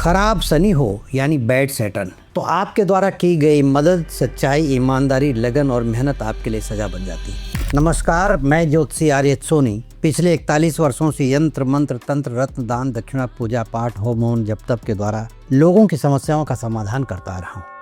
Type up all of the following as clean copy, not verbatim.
खराब शनि हो यानी बैड सैटर्न, तो आपके द्वारा की गई मदद, सच्चाई, ईमानदारी, लगन और मेहनत आपके लिए सजा बन जाती है। नमस्कार, मैं ज्योतिषी आर्य सोनी पिछले 41 वर्षों से यंत्र मंत्र तंत्र रत्न दान दक्षिणा पूजा पाठ होम हवन जप तप के द्वारा लोगों की समस्याओं का समाधान करता आ रहा हूँ।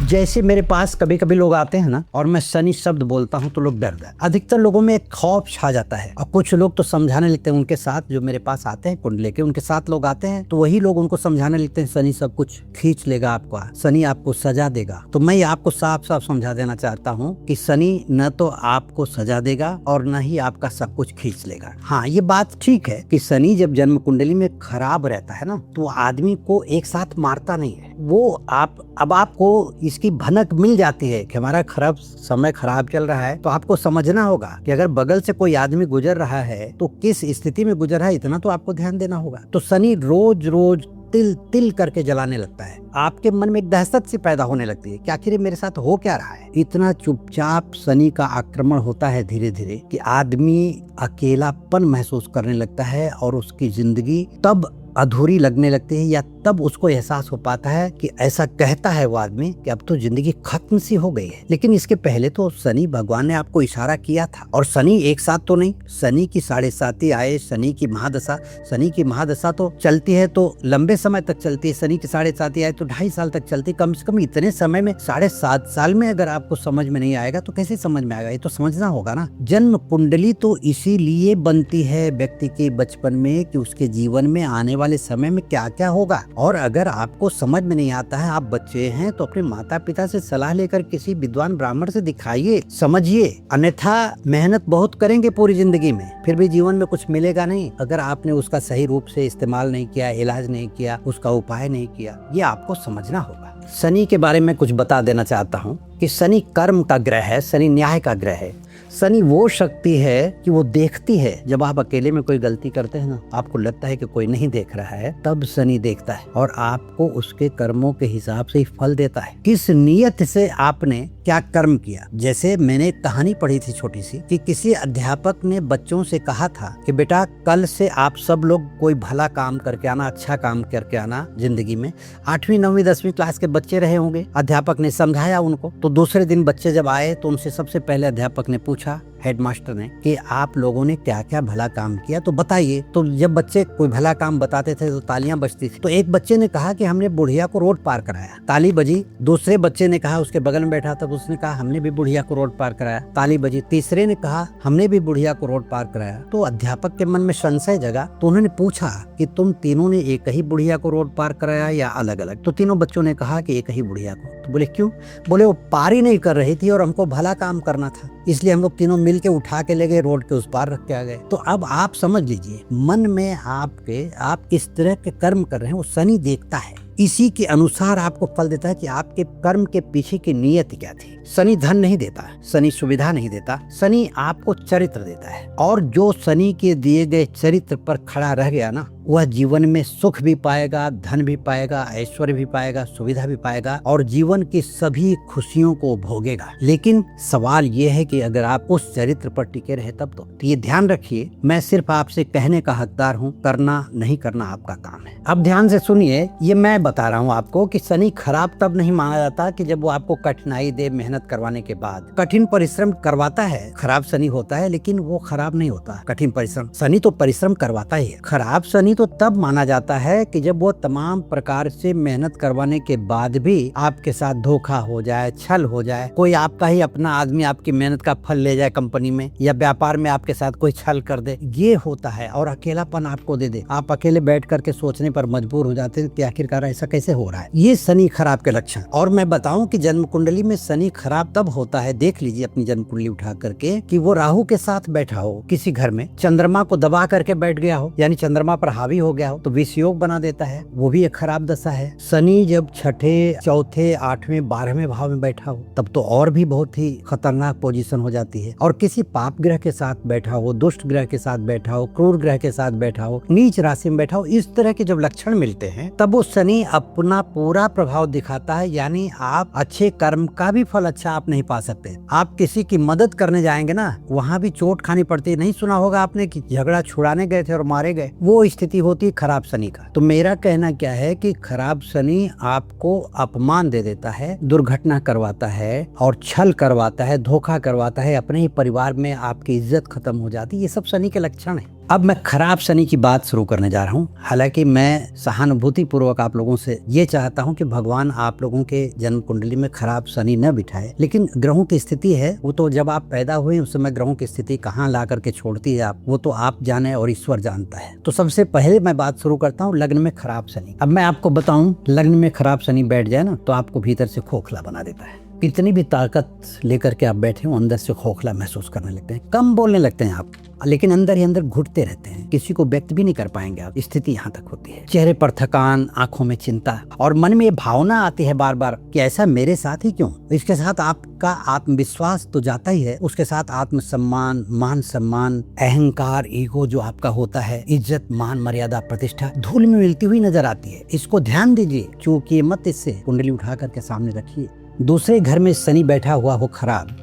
जैसे मेरे पास कभी कभी लोग आते हैं ना, और मैं शनि शब्द बोलता हूं तो लोग डर गए। अधिकतर लोगों में एक खौफ छा जाता है और कुछ लोग तो समझाने लगते हैं। उनके साथ जो मेरे पास आते हैं कुंडली के, उनके साथ लोग आते हैं तो वही लोग उनको समझाने लगते हैं शनि सब कुछ खींच लेगा आपका, शनि आपको सजा देगा। तो मैं आपको साफ साफ समझा देना चाहता हूँ कि शनि न तो आपको सजा देगा और न ही आपका सब कुछ खींच लेगा। हाँ, ये बात ठीक है कि शनि जब जन्म कुंडली में खराब रहता है ना, तो आदमी को एक साथ मारता नहीं है। वो अब आपको इसकी भनक मिल जाती है कि हमारा खराब समय खराब चल रहा है, तो आपको समझना होगा कि अगर बगल से कोई आदमी गुजर रहा है तो किस स्थिति में गुजर रहा है, इतना तो आपको ध्यान देना होगा। तो शनि रोज रोज तिल तिल करके जलाने लगता है। आपके मन में एक दहशत सी पैदा होने लगती है कि आखिर मेरे साथ हो क्या रहा है। इतना चुपचाप शनि का आक्रमण होता है धीरे धीरे कि आदमी अकेलापन महसूस करने लगता है और उसकी जिंदगी तब अधूरी लगने लगती है, या तब उसको एहसास हो पाता है कि ऐसा कहता है वो आदमी कि अब तो जिंदगी खत्म सी हो गई है। लेकिन इसके पहले तो शनि भगवान ने आपको इशारा किया था, और शनि एक साथ तो नहीं, शनि की 7.5 आए, शनि की महादशा तो चलती है तो लंबे समय तक चलती है। शनि की 7.5 आए तो 2.5 साल तक चलती। कम से कम इतने समय में 7.5 साल में अगर आपको समझ में नहीं आएगा तो कैसे समझ में आएगा, ये तो समझना होगा ना। जन्म कुंडली तो इसीलिए बनती है व्यक्ति के बचपन में कि उसके जीवन में आने वाले समय में क्या क्या होगा। और अगर आपको समझ में नहीं आता है, आप बच्चे हैं, तो अपने माता पिता से सलाह लेकर किसी विद्वान ब्राह्मण से दिखाइए, समझिए। अन्यथा मेहनत बहुत करेंगे पूरी जिंदगी में, फिर भी जीवन में कुछ मिलेगा नहीं अगर आपने उसका सही रूप से इस्तेमाल नहीं किया, इलाज नहीं किया, उसका उपाय नहीं किया। ये आपको समझना होगा। शनि के बारे में कुछ बता देना चाहता हूँ कि शनि कर्म का ग्रह है, शनि न्याय का ग्रह है। शनि वो शक्ति है कि वो देखती है। जब आप अकेले में कोई गलती करते हैं ना, आपको लगता है कि कोई नहीं देख रहा है, तब शनि देखता है और आपको उसके कर्मों के हिसाब से ही फल देता है। किस नियत से आपने क्या कर्म किया। जैसे मैंने एक कहानी पढ़ी थी छोटी सी कि किसी अध्यापक ने बच्चों से कहा था कि बेटा कल से आप सब लोग कोई भला काम करके आना, अच्छा काम करके आना जिंदगी में। 8वीं 9वीं 10वीं क्लास के बच्चे रहे होंगे। अध्यापक ने समझाया उनको, तो दूसरे दिन बच्चे जब आए तो उनसे सबसे पहले अध्यापक ने पूछा, हेडमास्टर ने, कि आप लोगों ने क्या क्या भला काम किया तो बताइए। तो जब बच्चे कोई भला काम बताते थे तो तालियां बजती थी। तो एक बच्चे ने कहा कि हमने बुढ़िया को रोड पार कराया, ताली बजी। दूसरे बच्चे ने कहा, उसके बगल में बैठा था, उसने कहा हमने भी बुढ़िया को रोड पार कराया, ताली बजी। तीसरे ने कहा हमने भी बुढ़िया को रोड पार कराया। तो अध्यापक के मन में संशय जगा, तो उन्होंने पूछा कि तुम तीनों ने एक ही बुढ़िया को रोड पार कराया या अलग अलग। तो तीनों बच्चों ने कहा कि एक ही बुढ़िया को। तो बोले क्यों? बोले वो पार ही नहीं कर रही थी और हमको भला काम करना था, इसलिए हम लोग तीनों मिल के उठा के ले गए, रोड के उस पार रख के आ गए। तो अब आप समझ लीजिए, मन में आपके आप किस तरह के कर्म कर रहे हैं वो शनि देखता है। इसी के अनुसार आपको फल देता है कि आपके कर्म के पीछे की नियत क्या थी। शनि धन नहीं देता, शनि सुविधा नहीं देता, शनि आपको चरित्र देता है। और जो शनि के दिए गए चरित्र पर खड़ा रह गया ना, वह जीवन में सुख भी पाएगा, धन भी पाएगा, ऐश्वर्य भी पाएगा, सुविधा भी पाएगा और जीवन की सभी खुशियों को भोगेगा। लेकिन सवाल यह है कि अगर आप उस चरित्र पर टिके रहे तब तो ये ध्यान रखिए, मैं सिर्फ आपसे कहने का हकदार हूँ, करना नहीं करना आपका काम है। अब ध्यान से सुनिए, ये मैं बता रहा हूँ आपको कि शनि खराब तब नहीं माना जाता कि जब वो आपको कठिनाई दे, मेहनत करवाने के बाद कठिन परिश्रम करवाता है। खराब शनि होता है लेकिन वो खराब नहीं होता। कठिन परिश्रम, शनि तो परिश्रम करवाता ही है। खराब शनि तो तब माना जाता है कि जब वो तमाम प्रकार से मेहनत करवाने के बाद भी आपके साथ धोखा हो जाए, छल हो जाए, कोई आपका ही अपना आदमी आपकी मेहनत का फल ले जाए कंपनी में, या व्यापार में आपके साथ कोई छल कर दे, ये होता है। और अकेलापन आपको दे दे, आप अकेले बैठ करके सोचने पर मजबूर हो जाते हैं कि आखिरकार ऐसा कैसे हो रहा है। ये शनि खराब के लक्षण। और मैं बताऊं कि जन्म कुंडली में शनि खराब तब होता है, देख लीजिए अपनी जन्म कुंडली उठा करके, कि वो राहु के साथ बैठा हो किसी घर में, चंद्रमा को दबा करके बैठ गया हो, यानी चंद्रमा पर हावी हो गया हो तो विष योग बना देता है, वो भी एक खराब दशा है। शनि जब छठे, चौथे, 8वें, 12वें भाव में बैठा हो तब तो और भी बहुत ही खतरनाक पोजीशन हो जाती है। और किसी पाप ग्रह के साथ बैठा हो, दुष्ट ग्रह के साथ बैठा हो, क्रूर ग्रह के साथ बैठा हो, नीच राशि में बैठा हो, इस तरह के जब लक्षण मिलते हैं तब वो शनि अपना पूरा प्रभाव दिखाता है। यानी आप अच्छे कर्म का भी फल अच्छा आप नहीं पा सकते। आप किसी की मदद करने जाएंगे ना, वहाँ भी चोट खानी पड़ती है। नहीं सुना होगा आपने कि झगड़ा छुड़ाने गए थे और मारे गए, वो स्थिति होती है खराब शनि का। तो मेरा कहना क्या है कि खराब शनि आपको अपमान दे देता है, दुर्घटना करवाता है और छल करवाता है, धोखा करवाता है, अपने ही परिवार में आपकी इज्जत खत्म हो जाती है। ये सब शनि के लक्षण है। अब मैं खराब शनि की बात शुरू करने जा रहा हूँ। हालांकि मैं सहानुभूति पूर्वक आप लोगों से ये चाहता हूँ कि भगवान आप लोगों के जन्म कुंडली में खराब शनि न बिठाए, लेकिन ग्रहों की स्थिति है वो तो जब आप पैदा हुए उस समय ग्रहों की स्थिति कहाँ ला करके छोड़ती है आप, वो तो आप जाने और ईश्वर जानता है। तो सबसे पहले मैं बात शुरू करता हूँ लग्न में खराब शनि। अब मैं आपको बताऊं, लग्न में खराब शनि बैठ जाए ना तो आपको भीतर से खोखला बना देता है। कितनी भी ताकत लेकर के आप बैठे हो, अंदर से खोखला महसूस करने लगते हैं, कम बोलने लगते हैं आप, लेकिन अंदर ही अंदर घुटते रहते हैं, किसी को व्यक्त भी नहीं कर पाएंगे आप। स्थिति यहाँ तक होती है। चेहरे पर थकान, आंखों में चिंता और मन में ये भावना आती है बार बार कि ऐसा मेरे साथ ही क्यों। इसके साथ आपका आत्मविश्वास तो जाता ही है, उसके साथ आत्मसम्मान, मान सम्मान, अहंकार, ईगो जो आपका होता है, इज्जत, मान, मर्यादा, प्रतिष्ठा धूल में मिलती हुई नजर आती है। इसको ध्यान दीजिए, चूकिए मत इससे। कुंडली उठा करके सामने रखिए। दूसरे घर में शनि बैठा हुआ हो खराब,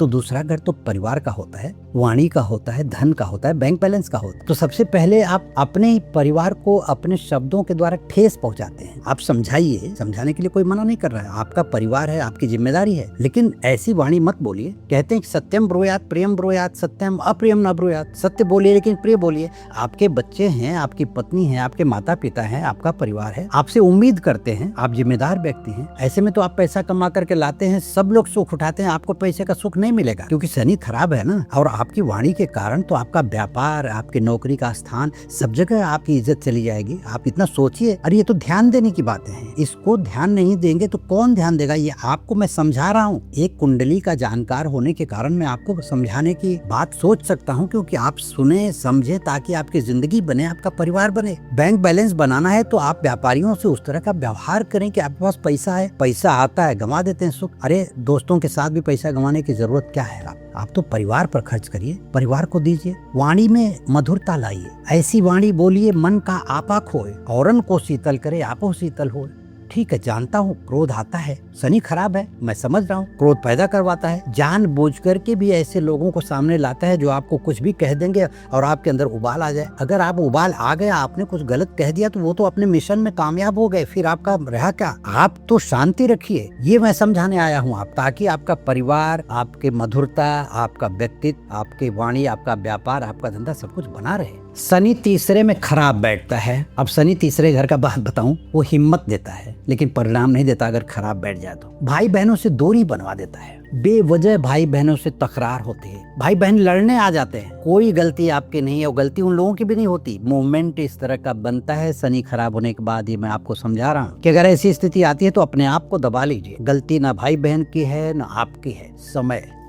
तो दूसरा घर तो परिवार का होता है, वाणी का होता है, धन का होता है, बैंक बैलेंस का होता है। तो सबसे पहले आप अपने ही परिवार को अपने शब्दों के द्वारा ठेस पहुंचाते हैं। आप समझाइए, समझाने के लिए कोई मना नहीं कर रहा है, आपका परिवार है, आपकी जिम्मेदारी है, लेकिन ऐसी वाणी मत बोलिए। कहते हैं सत्यम ब्रूयात प्रियम ब्रूयात, सत्यम अप्रियम न ब्रूयात। सत्य बोलिए लेकिन प्रिय बोलिए। आपके बच्चे हैं, आपकी पत्नी है, आपके माता पिता है, आपका परिवार है, आपसे उम्मीद करते हैं, आप जिम्मेदार व्यक्ति हैं। ऐसे में तो आप पैसा कमा करके लाते हैं, सब लोग सुख उठाते हैं, आपको पैसे का सुख नहीं मिलेगा क्योंकि शनि खराब है ना। और आपकी वाणी के कारण तो आपका व्यापार, आपकी नौकरी का स्थान, सब जगह आपकी इज्जत चली जाएगी। आप इतना सोचिए। अरे ये तो ध्यान देने की बातें हैं, इसको ध्यान नहीं देंगे तो कौन ध्यान देगा। ये आपको मैं समझा रहा हूँ, एक कुंडली का जानकार होने के कारण मैं आपको समझाने की बात सोच सकता हूँ, क्योंकि आप सुने समझे ताकि आपकी जिंदगी बने, आपका परिवार बने। बैंक बैलेंस बनाना है तो आप व्यापारियों से उस तरह का व्यवहार करें कि आपके पास पैसा है, पैसा आता है, गंवा देते हैं सुख। अरे दोस्तों के साथ भी पैसा गंवाने की जरूरत क्या है। आप तो परिवार पर खर्च करिए, परिवार को दीजिए। वाणी में मधुरता लाइए, ऐसी वाणी बोलिए मन का आपा खोए, औरन को शीतल करे आपो शीतल होए। ठीक है, जानता हूँ क्रोध आता है, शनि खराब है, मैं समझ रहा हूँ, क्रोध पैदा करवाता है, जानबूझ करके भी ऐसे लोगों को सामने लाता है जो आपको कुछ भी कह देंगे और आपके अंदर उबाल आ जाए। अगर आप उबाल आ गया, आपने कुछ गलत कह दिया तो वो तो अपने मिशन में कामयाब हो गए, फिर आपका रहा क्या। आप तो शांति रखिए, ये मैं समझाने आया हूँ आप, ताकि आपका परिवार, आपके मधुरता, आपका व्यक्तित्व, आपकी वाणी, आपका व्यापार, आपका धंधा सब कुछ बना रहे। शनि तीसरे में खराब बैठता है। अब शनि तीसरे घर का बात बताऊं, वो हिम्मत देता है लेकिन परिणाम नहीं देता। अगर खराब बैठ जाए तो भाई बहनों से दूरी बनवा देता है, बेवजह भाई बहनों से तकरार होती है, भाई बहन लड़ने आ जाते हैं। कोई गलती आपकी नहीं है, वो गलती उन लोगों की भी नहीं होती। मूवमेंट इस तरह का बनता है शनि खराब होने के बाद। ये मैं आपको समझा रहा हूँ कि अगर ऐसी स्थिति आती है तो अपने आप को दबा लीजिए। गलती ना भाई बहन की है ना आपकी है,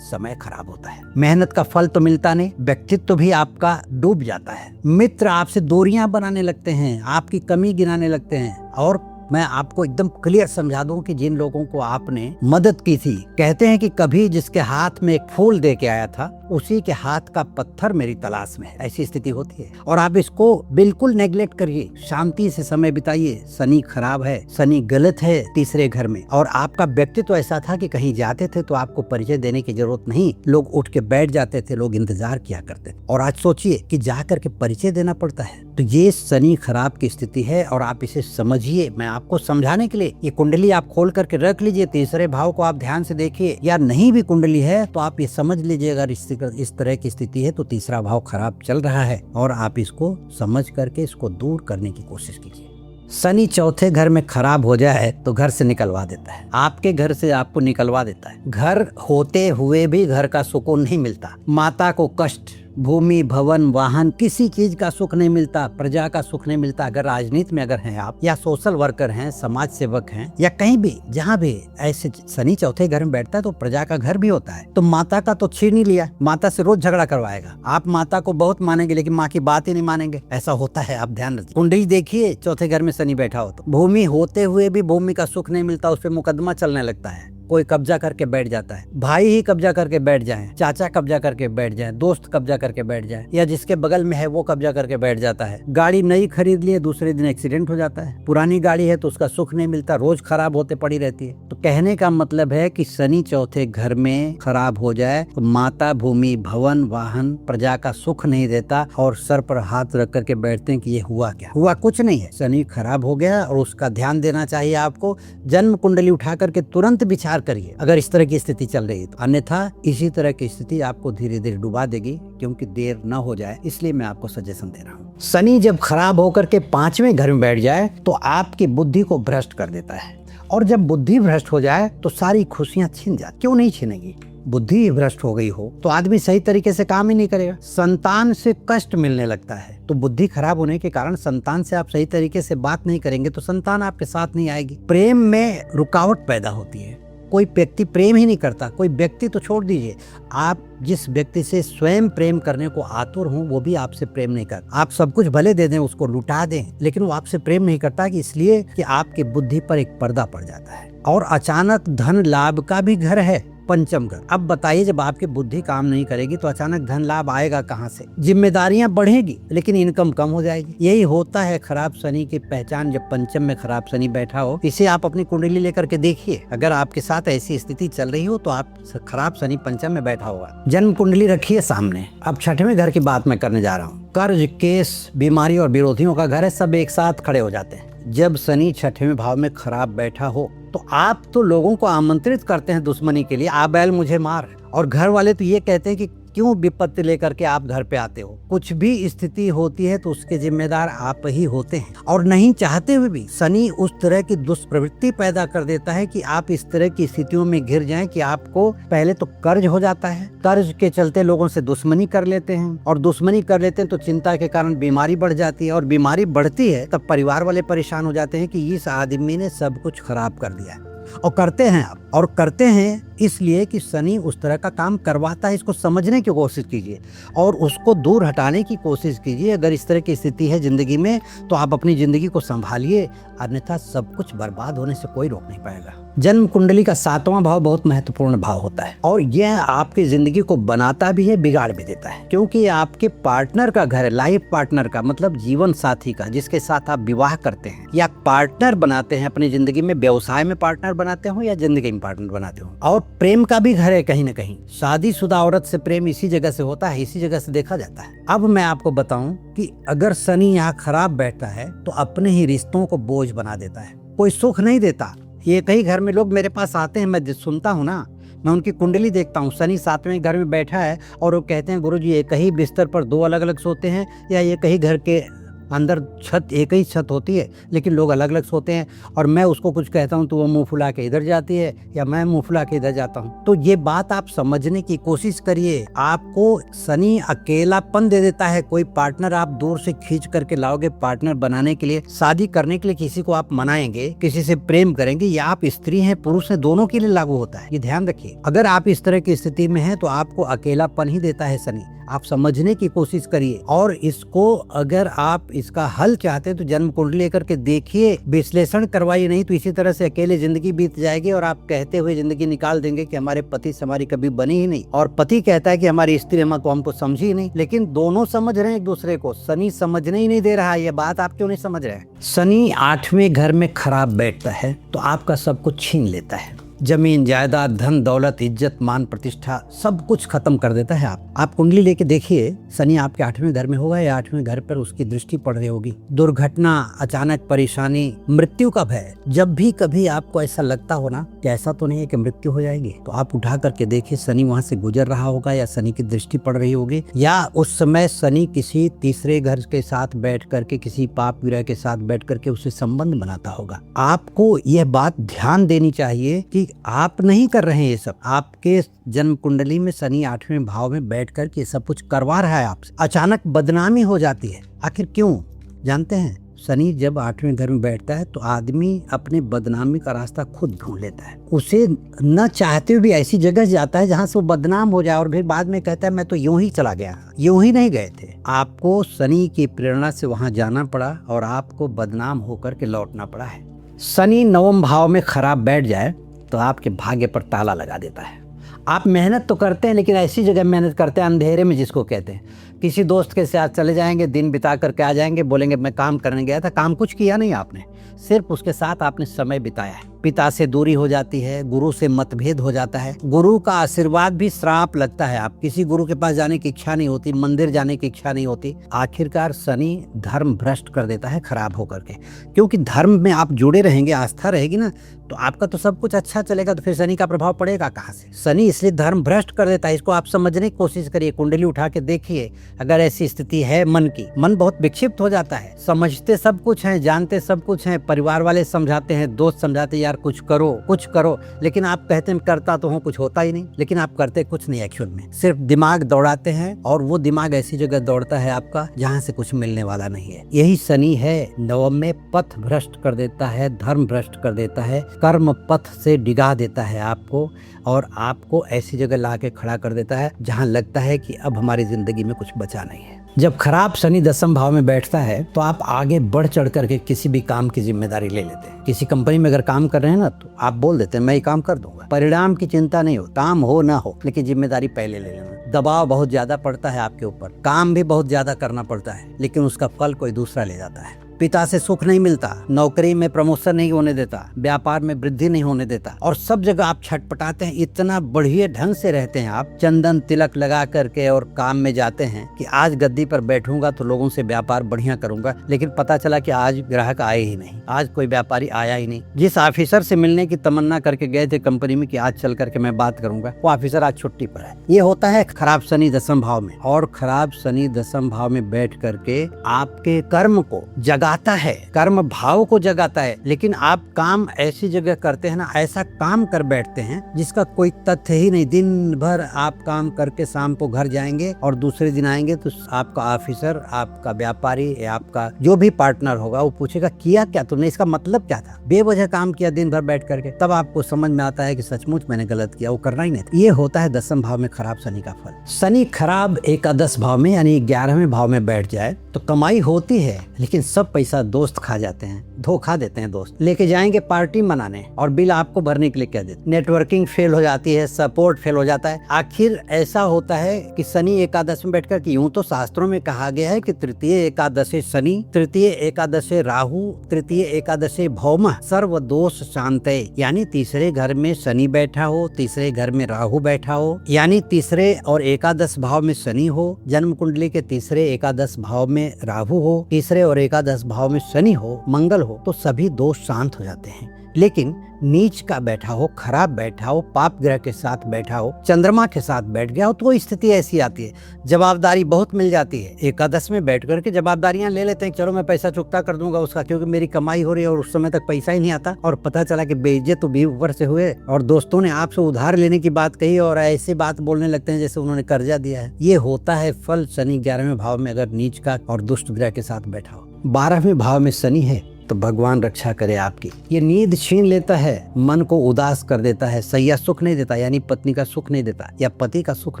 समय खराब होता है। मेहनत का फल तो मिलता नहीं, व्यक्तित्व भी आपका डूब जाता है। मित्र आपसे दूरियां बनाने लगते हैं, आपकी कमी गिनाने लगते हैं। और मैं आपको एकदम क्लियर समझा दूं कि जिन लोगों को आपने मदद की थी, कहते हैं कि कभी जिसके हाथ में एक फूल दे के आया था उसी के हाथ का पत्थर मेरी तलाश में है। ऐसी स्थिति होती है और आप इसको बिल्कुल नेग्लेक्ट करिए, शांति से समय बिताइए। शनि खराब है, शनि गलत है तीसरे घर में। और आपका व्यक्तित्व तो ऐसा था कि कहीं जाते थे तो आपको परिचय देने की जरूरत नहीं, लोग उठ के बैठ जाते थे, लोग इंतजार किया करते थे। और आज सोचिए कि जा करके परिचय देना पड़ता है। तो ये शनि खराब की स्थिति है और आप इसे समझिए। मैं आपको समझाने के लिए ये कुंडली आप खोल करके रख लीजिए, तीसरे भाव को आप ध्यान से देखिए। या नहीं भी कुंडली है तो आप ये समझ लीजिए, अगर इस तरह की स्थिति है तो तीसरा भाव खराब चल रहा है और आप इसको समझ करके इसको दूर करने की कोशिश कीजिए। शनि चौथे घर में खराब हो जाए तो घर से निकलवा देता है, आपके घर से आपको निकलवा देता है। घर होते हुए भी घर का सुकून नहीं मिलता, माता को कष्ट, भूमि, भवन, वाहन, किसी चीज का सुख नहीं मिलता, प्रजा का सुख नहीं मिलता। अगर राजनीति में अगर हैं आप, या सोशल वर्कर हैं, समाज सेवक हैं, या कहीं भी जहाँ भी ऐसे शनि चौथे घर में बैठता है तो प्रजा का घर भी होता है। तो माता का तो छीन ही लिया, माता से रोज झगड़ा करवाएगा। आप माता को बहुत मानेंगे लेकिन माँ की बात ही नहीं मानेंगे, ऐसा होता है। आप ध्यान रखिए। कुंडली देखिए, चौथे घर में शनि बैठा हो तो भूमि होते हुए भी भूमि का सुख नहीं मिलता, उस पर मुकदमा चलने लगता है। कोई कब्जा करके बैठ जाता है, भाई ही कब्जा करके बैठ जाए, चाचा कब्जा करके बैठ जाए, दोस्त कब्जा करके बैठ जाए, या जिसके बगल में है वो कब्जा करके बैठ जाता है। गाड़ी नई खरीद लिए, दूसरे दिन एक्सीडेंट हो जाता है। पुरानी गाड़ी है तो उसका सुख नहीं मिलता, रोज खराब होते पड़ी रहती है। तो कहने का मतलब है कि शनि चौथे घर में खराब हो जाए तो माता, भूमि, भवन, वाहन, प्रजा का सुख नहीं देता, और सर पर हाथ रख करके बैठते हैं कि ये हुआ क्या। हुआ कुछ नहीं है, शनि खराब हो गया और उसका ध्यान देना चाहिए आपको। जन्म कुंडली उठा करके तुरंत विचार करिए अगर इस तरह की स्थिति चल रही है तो, अन्यथा इसी तरह की स्थिति आपको धीरे धीरे डुबा देगी, क्योंकि देर न हो जाए इसलिए मैं आपको सजेशन दे रहा हूँ। शनि जब खराब होकर के 5वें घर में बैठ जाए तो आपकी बुद्धि को भ्रष्ट कर देता है, और जब बुद्धि भ्रष्ट हो जाए तो सारी खुशियां छीन जाती। क्यों नहीं छीनेगी? बुद्धि भ्रष्ट हो गई हो तो आदमी सही तरीके से काम ही नहीं करेगा, संतान से कष्ट मिलने लगता है। तो बुद्धि खराब होने के कारण संतान से आप सही तरीके से बात नहीं करेंगे तो संतान आपके साथ नहीं आएगी। प्रेम में रुकावट पैदा होती है, कोई व्यक्ति प्रेम ही नहीं करता। कोई व्यक्ति तो छोड़ दीजिए, आप जिस व्यक्ति से स्वयं प्रेम करने को आतुर हो वो भी आपसे प्रेम नहीं करता। आप सब कुछ भले दे दें, उसको लुटा दें, लेकिन वो आपसे प्रेम नहीं करता, कि इसलिए कि आपकी बुद्धि पर एक पर्दा पड़ जाता है। और अचानक धन लाभ का भी घर है, पंचम घर। अब बताइए, जब आपकी बुद्धि काम नहीं करेगी तो अचानक धन लाभ आएगा कहाँ से? जिम्मेदारियां बढ़ेगी लेकिन इनकम कम हो जाएगी। यही होता है खराब शनि की पहचान, जब पंचम में खराब शनि बैठा हो। इसे आप अपनी कुंडली लेकर के देखिए, अगर आपके साथ ऐसी स्थिति चल रही हो तो आप खराब शनि पंचम में बैठा होगा। जन्म कुंडली रखिए सामने। अब 6वें घर की बात मैं करने जा रहा हूँ। कर्ज, केस, बीमारी और विरोधियों का घर है, सब एक साथ खड़े हो जाते हैं जब शनि 6वें भाव में खराब बैठा हो। तो आप तो लोगों को आमंत्रित करते हैं दुश्मनी के लिए, आ बैल मुझे मार, और घर वाले तो ये कहते हैं कि क्यों विपत्ति लेकर के आप घर पे आते हो। कुछ भी स्थिति होती है तो उसके जिम्मेदार आप ही होते हैं, और नहीं चाहते हुए भी शनि उस तरह की दुष्प्रवृत्ति पैदा कर देता है कि आप इस तरह की स्थितियों में घिर जाएं कि आपको पहले तो कर्ज हो जाता है, कर्ज के चलते लोगों से दुश्मनी कर लेते हैं, और दुश्मनी कर लेते हैं तो चिंता के कारण बीमारी बढ़ जाती है, और बीमारी बढ़ती है तब परिवार वाले परेशान हो जाते हैं कि इस आदमी ने सब कुछ खराब कर दिया। और करते हैं आप, और करते हैं इसलिए कि शनि उस तरह का काम करवाता है। इसको समझने की कोशिश कीजिए और उसको दूर हटाने की कोशिश कीजिए। अगर इस तरह की स्थिति है जिंदगी में तो आप अपनी जिंदगी को संभालिए, अन्यथा सब कुछ बर्बाद होने से कोई रोक नहीं पाएगा। जन्म कुंडली का 7वां भाव बहुत महत्वपूर्ण भाव होता है, और यह आपकी जिंदगी को बनाता भी है, बिगाड़ भी देता है, क्योंकि ये आपके पार्टनर का घर है। लाइफ पार्टनर का मतलब जीवन साथी का, जिसके साथ आप विवाह करते हैं या पार्टनर बनाते हैं अपनी जिंदगी में। व्यवसाय में पार्टनर बनाते हो या जिंदगी में पार्टनर बनाते हो। और प्रेम का भी घर है कहीं न कहीं। शादीशुदा औरत से प्रेम इसी जगह से होता है, इसी जगह से देखा जाता है। अब मैं आपको बताऊं कि अगर शनि यहाँ खराब बैठता है तो अपने ही रिश्तों को बोझ बना देता है, कोई सुख नहीं देता। ये कई घर में लोग मेरे पास आते हैं, मैं सुनता हूँ ना, मैं उनकी कुंडली देखता हूँ। शनि 7वें घर में बैठा है और वो कहते हैं गुरुजी एक ही बिस्तर पर 2 अलग अलग सोते हैं, या एक ही घर के अंदर छत, एक ही छत होती है लेकिन लोग अलग अलग सोते हैं। और मैं उसको कुछ कहता हूँ तो वो मुंह फुला के इधर जाती है, या मैं मुंह फुला के इधर जाता हूँ। तो ये बात आप समझने की कोशिश करिए। आपको शनि अकेलापन दे देता है। कोई पार्टनर आप दूर से खींच करके लाओगे पार्टनर बनाने के लिए, शादी करने के लिए किसी को आप मनाएंगे, किसी से प्रेम करेंगे, या आप स्त्री हैं पुरुष हैं, दोनों के लिए लागू होता है। ये ध्यान रखिए। अगर आप इस तरह की स्थिति में हैं तो आपको अकेलापन ही देता है शनि। आप समझने की कोशिश करिए, और इसको अगर आप इसका हल चाहते हैं तो जन्म कुंडली लेकर के देखिए, विश्लेषण करवाइए। नहीं तो इसी तरह से अकेले जिंदगी बीत जाएगी और आप कहते हुए जिंदगी निकाल देंगे कि हमारे पति से हमारी कभी बनी ही नहीं, और पति कहता है कि हमारी स्त्री हमको समझी ही नहीं। लेकिन दोनों समझ रहे हैं एक दूसरे को, शनि समझने ही नहीं दे रहा है। ये बात आप क्यों नहीं समझ रहे हैं? शनि 8वें घर में खराब बैठता है तो आपका सब कुछ छीन लेता है। जमीन जायदाद, धन दौलत, इज्जत मान प्रतिष्ठा, सब कुछ खत्म कर देता है। आप कुंडली लेके देखिए, शनि आपके 8वें घर में होगा या 8वें घर पर उसकी दृष्टि पड़ रही होगी। दुर्घटना, अचानक परेशानी, मृत्यु का भय। जब भी कभी आपको ऐसा लगता हो ना कि ऐसा तो नहीं है कि मृत्यु हो जाएगी, तो आप उठा करके देखिए शनि वहां से गुजर रहा होगा, या शनि की दृष्टि पड़ रही होगी, या उस समय शनि किसी तीसरे घर के साथ बैठ करके, किसी पाप ग्रह के साथ बैठ करके उससे संबंध बनाता होगा। आपको यह बात ध्यान देनी चाहिए कि क्योंकि आप नहीं कर रहे हैं ये सब। आपके जन्म कुंडली में शनि 8वें भाव में बैठ कर के सब कुछ करवा रहा है आपसे। अचानक बदनामी हो जाती है। आखिर क्यों जानते हैं? शनि जब 8वें घर में बैठता है तो आदमी अपने बदनामी का रास्ता खुद ढूंढ लेता है। उसे न चाहते हुए भी ऐसी जगह जाता है जहां से वो बदनाम हो जाए और फिर बाद में कहता है मैं तो यूं ही चला गया। यूं ही नहीं गए थे, आपको शनि की प्रेरणा से वहां जाना पड़ा और आपको बदनाम होकर के लौटना पड़ा है। शनि 9वें भाव में खराब बैठ जाए तो आपके भाग्य पर ताला लगा देता है। आप मेहनत तो करते हैं लेकिन ऐसी जगह मेहनत करते हैं अंधेरे में, जिसको कहते हैं। किसी दोस्त के साथ चले जाएंगे, दिन बिता करके आ जाएंगे, बोलेंगे मैं काम करने गया था। काम कुछ किया नहीं आपने, सिर्फ उसके साथ आपने समय बिताया है। पिता से दूरी हो जाती है, गुरु से मतभेद हो जाता है, गुरु का आशीर्वाद भी श्राप लगता है। आप किसी गुरु के पास जाने की इच्छा नहीं होती, मंदिर जाने की इच्छा नहीं होती। आखिरकार शनि धर्म भ्रष्ट कर देता है खराब होकर के, क्योंकि धर्म में आप जुड़े रहेंगे, आस्था रहेगी ना, तो आपका तो सब कुछ अच्छा चलेगा। तो फिर शनि का प्रभाव पड़ेगा कहाँ से? शनि इसलिए धर्म भ्रष्ट कर देता है। इसको आप समझने की कोशिश करिए, कुंडली उठा के देखिए। अगर ऐसी स्थिति है मन की, मन बहुत विक्षिप्त हो जाता है। समझते सब कुछ हैं, जानते सब कुछ हैं, परिवार वाले समझाते हैं, दोस्त समझाते यार कुछ करो, लेकिन आप कहते हैं करता तो हूँ, कुछ होता ही नहीं। लेकिन आप करते कुछ नहीं, एक्चुअल में सिर्फ दिमाग दौड़ाते हैं, और वो दिमाग ऐसी जगह दौड़ता है आपका जहाँ से कुछ मिलने वाला नहीं है। यही शनि है, नवम में पथ भ्रष्ट कर देता है, धर्म भ्रष्ट कर देता है, कर्म पथ से डिगा देता है आपको, और आपको ऐसी जगह ला के खड़ा कर देता है जहाँ लगता है कि अब हमारी जिंदगी में कुछ बचा नहीं है। जब खराब शनि 10वें भाव में बैठता है तो आप आगे बढ़ चढ़ करके किसी भी काम की जिम्मेदारी ले लेते हैं। किसी कंपनी में अगर काम कर रहे हैं ना, तो आप बोल देते हैं मैं ये काम कर दूंगा। परिणाम की चिंता नहीं हो, काम हो ना हो, लेकिन जिम्मेदारी पहले ले लेना। दबाव बहुत ज्यादा पड़ता है आपके ऊपर, काम भी बहुत ज्यादा करना पड़ता है, लेकिन उसका फल कोई दूसरा ले जाता है। पिता से सुख नहीं मिलता, नौकरी में प्रमोशन नहीं होने देता, व्यापार में वृद्धि नहीं होने देता, और सब जगह आप छटपटाते हैं। इतना बढ़िया ढंग से रहते हैं आप, चंदन तिलक लगा करके, और काम में जाते हैं कि आज गद्दी पर बैठूंगा तो लोगों से व्यापार बढ़िया करूंगा, लेकिन पता चला कि आज ग्राहक आए ही नहीं, आज कोई व्यापारी आया ही नहीं। जिस ऑफिसर से मिलने की तमन्ना करके गए थे कंपनी में कि आज चल करके मैं बात करूंगा, वो ऑफिसर आज छुट्टी पर है। ये होता है खराब शनि 10वें भाव में। और खराब शनि 10वें भाव में बैठ करके आपके कर्म को जगाता है, कर्म भाव को जगाता है, लेकिन आप काम ऐसी जगह करते हैं ना, ऐसा काम कर बैठते हैं जिसका कोई तथ्य ही नहीं। दिन भर आप काम करके शाम को घर जाएंगे और दूसरे दिन आएंगे तो आपका ऑफिसर, आपका व्यापारी या आपका जो भी पार्टनर होगा वो पूछेगा किया क्या तुमने, इसका मतलब क्या था, बेवजह काम किया दिन भर बैठ करके। तब आपको समझ में आता है कि सचमुच मैंने गलत किया, वो करना ही नहीं था। ये होता है 10वें भाव में खराब शनि का फल। शनि खराब एकादश भाव में यानी 11वें भाव में बैठ जाए तो कमाई होती है, लेकिन सब पैसा दोस्त खा जाते हैं, धोखा देते हैं। दोस्त लेके जाएंगे पार्टी मनाने और बिल आपको भरने के लिए कह देते। नेटवर्किंग फेल हो जाती है, सपोर्ट फेल हो जाता है। आखिर ऐसा होता है कि शनि एकादश में बैठकर, कि यूं तो शास्त्रों में कहा गया है कि तृतीय एकादशे शनि, तृतीय एकादशे राहु, तृतीय एकादशे भौमः सर्व दोष शांतये, यानी तीसरे घर में शनि बैठा हो, तीसरे घर में राहु बैठा हो, यानी तीसरे और एकादश भाव में शनि हो, जन्म कुंडली के तीसरे एकादश भाव में राहु हो, तीसरे और एकादश भाव में शनि हो, मंगल हो, तो सभी दोष शांत हो जाते हैं। लेकिन नीच का बैठा हो, खराब बैठा हो, पाप ग्रह के साथ बैठा हो, चंद्रमा के साथ बैठ गया हो, तो स्थिति ऐसी आती है, जवाबदारी बहुत मिल जाती है। एकादश में बैठ करके जवाबदारियां ले लेते हैं, चलो मैं पैसा चुकता कर दूंगा उसका, क्योंकि मेरी कमाई हो रही है, और उस समय तक पैसा ही नहीं आता, और पता चला कि बेइज्जत तो भी ऊपर से हुए, और दोस्तों ने आपसे उधार लेने की बात कही और ऐसी बात बोलने लगते हैं जैसे उन्होंने कर्जा दिया है। ये होता है फल शनि 11वें भाव में अगर नीच का और दुष्ट ग्रह के साथ बैठा हो। 12वें भाव में शनि है तो भगवान रक्षा करे आपकी। ये नींद छीन लेता है, मन को उदास कर देता है, सैया सुख नहीं देता, यानी पत्नी का सुख नहीं देता या पति का सुख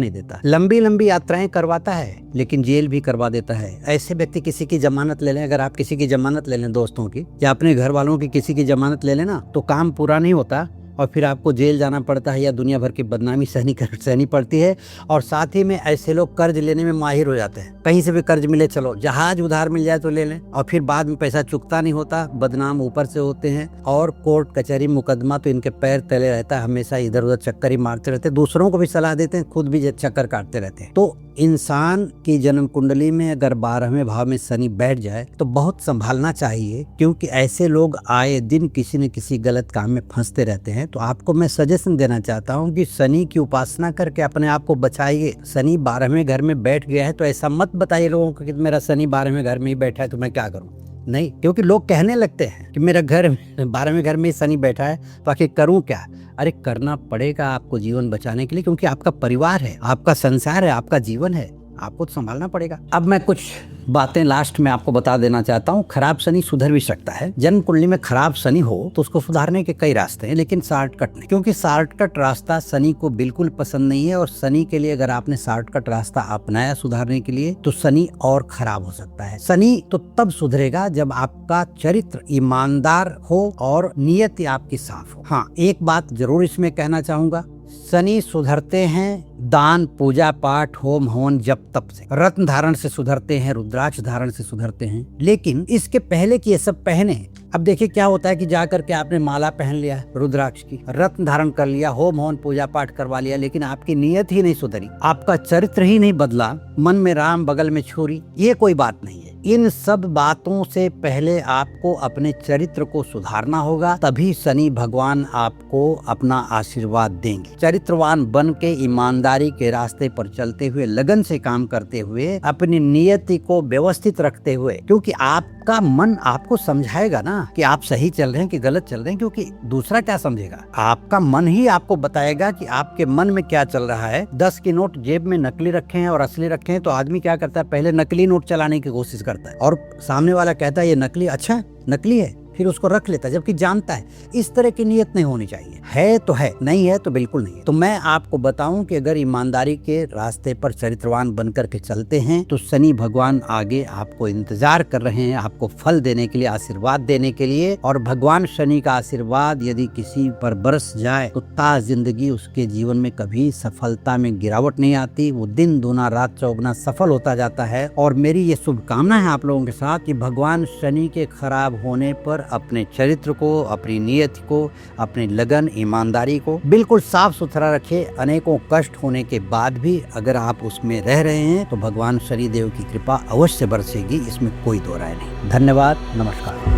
नहीं देता। लंबी लंबी यात्राएं करवाता है, लेकिन जेल भी करवा देता है। ऐसे व्यक्ति किसी की जमानत ले लें, अगर आप किसी की जमानत ले लें दोस्तों की या अपने घर वालों की किसी की जमानत ले लें ना, तो काम पूरा नहीं होता और फिर आपको जेल जाना पड़ता है या दुनिया भर की बदनामी सहनी पड़ती है। और साथ ही में ऐसे लोग कर्ज लेने में माहिर हो जाते हैं, कहीं से भी कर्ज मिले, चलो जहाज उधार मिल जाए तो ले लें, और फिर बाद में पैसा चुकता नहीं होता, बदनाम ऊपर से होते हैं, और कोर्ट कचहरी मुकदमा तो इनके पैर तले रहता है, हमेशा इधर उधर चक्कर ही मारते रहते हैं, दूसरों को भी सलाह देते हैं, खुद भी चक्कर काटते रहते हैं। तो इंसान की जन्म कुंडली में अगर 12वें भाव में शनि बैठ जाए तो बहुत संभालना चाहिए, क्योंकि ऐसे लोग आए दिन किसी न किसी गलत काम में फंसते रहते हैं। तो आपको मैं सजेशन देना चाहता हूं कि शनि की उपासना करके अपने आप को बचाइए। शनि 12वें घर में बैठ गया है तो ऐसा मत बताइए लोगों को कि मेरा शनि 12वें घर में ही बैठा है तो मैं क्या करूं। नहीं, क्योंकि लोग कहने लगते हैं कि मेरा घर 12वें घर में शनि बैठा है तो आखिर करूं क्या। अरे करना पड़ेगा आपको जीवन बचाने के लिए, क्योंकि आपका परिवार है, आपका संसार है, आपका जीवन है, आपको तो संभालना पड़ेगा। अब मैं कुछ बातें लास्ट में आपको बता देना चाहता हूँ। खराब शनि सुधर भी सकता है। जन्म कुंडली में खराब शनि हो तो उसको सुधारने के कई रास्ते हैं, लेकिन शॉर्टकट नहीं, क्योंकि शॉर्टकट रास्ता शनि को बिल्कुल पसंद नहीं है। और शनि के लिए अगर आपने शॉर्टकट रास्ता अपनाया सुधारने के लिए तो शनि और खराब हो सकता है। शनि तो तब सुधरेगा जब आपका चरित्र ईमानदार हो और नियत आपकी साफ हो। हाँ, एक बात जरूर इसमें कहना चाहूंगा, शनि सुधरते हैं दान, पूजा पाठ, होम हवन, जप तप से, रत्न धारण से सुधरते हैं, रुद्राक्ष धारण से सुधरते हैं। लेकिन इसके पहले कि ये सब पहने, अब देखिए क्या होता है कि जाकर के आपने माला पहन लिया रुद्राक्ष की, रत्न धारण कर लिया, होम हवन पूजा पाठ करवा लिया, लेकिन आपकी नीयत ही नहीं सुधरी, आपका चरित्र ही नहीं बदला, मन में राम बगल में छुरी, ये कोई बात नहीं है। इन सब बातों से पहले आपको अपने चरित्र को सुधारना होगा, तभी शनि भगवान आपको अपना आशीर्वाद देंगे। चरित्रवान बन के ईमानदारी के रास्ते पर चलते हुए, लगन से काम करते हुए, अपनी नियति को व्यवस्थित रखते हुए, क्योंकि आपका मन आपको समझाएगा ना कि आप सही चल रहे हैं कि गलत चल रहे हैं, क्योंकि दूसरा क्या समझेगा, आपका मन ही आपको बताएगा कि आपके मन में क्या चल रहा है। 10 के नोट जेब में नकली रखे हैं और असली रखे हैं, तो आदमी क्या करता है, पहले नकली नोट चलाने की कोशिश करता है और सामने वाला कहता है ये नकली, अच्छा नकली है, फिर उसको रख लेता है, जबकि जानता है। इस तरह की नीयत नहीं होनी चाहिए। है तो है, नहीं है तो बिल्कुल नहीं है। तो मैं आपको बताऊं कि अगर ईमानदारी के रास्ते पर चरित्रवान बनकर के चलते हैं तो शनि भगवान आगे आपको इंतजार कर रहे हैं, आपको फल देने के लिए, आशीर्वाद देने के लिए। और भगवान शनि का आशीर्वाद यदि किसी पर बरस जाए तो ता जिंदगी उसके जीवन में कभी सफलता में गिरावट नहीं आती, वो दिन दूना रात चौगुना सफल होता जाता है। और मेरी ये शुभकामना है आप लोगों के साथ कि भगवान शनि के खराब होने पर अपने चरित्र को, अपनी नियत को, अपनी लगन, ईमानदारी को बिल्कुल साफ सुथरा रखे। अनेकों कष्ट होने के बाद भी अगर आप उसमें रह रहे हैं तो भगवान शनिदेव की कृपा अवश्य बरसेगी, इसमें कोई दो राय नहीं। धन्यवाद, नमस्कार।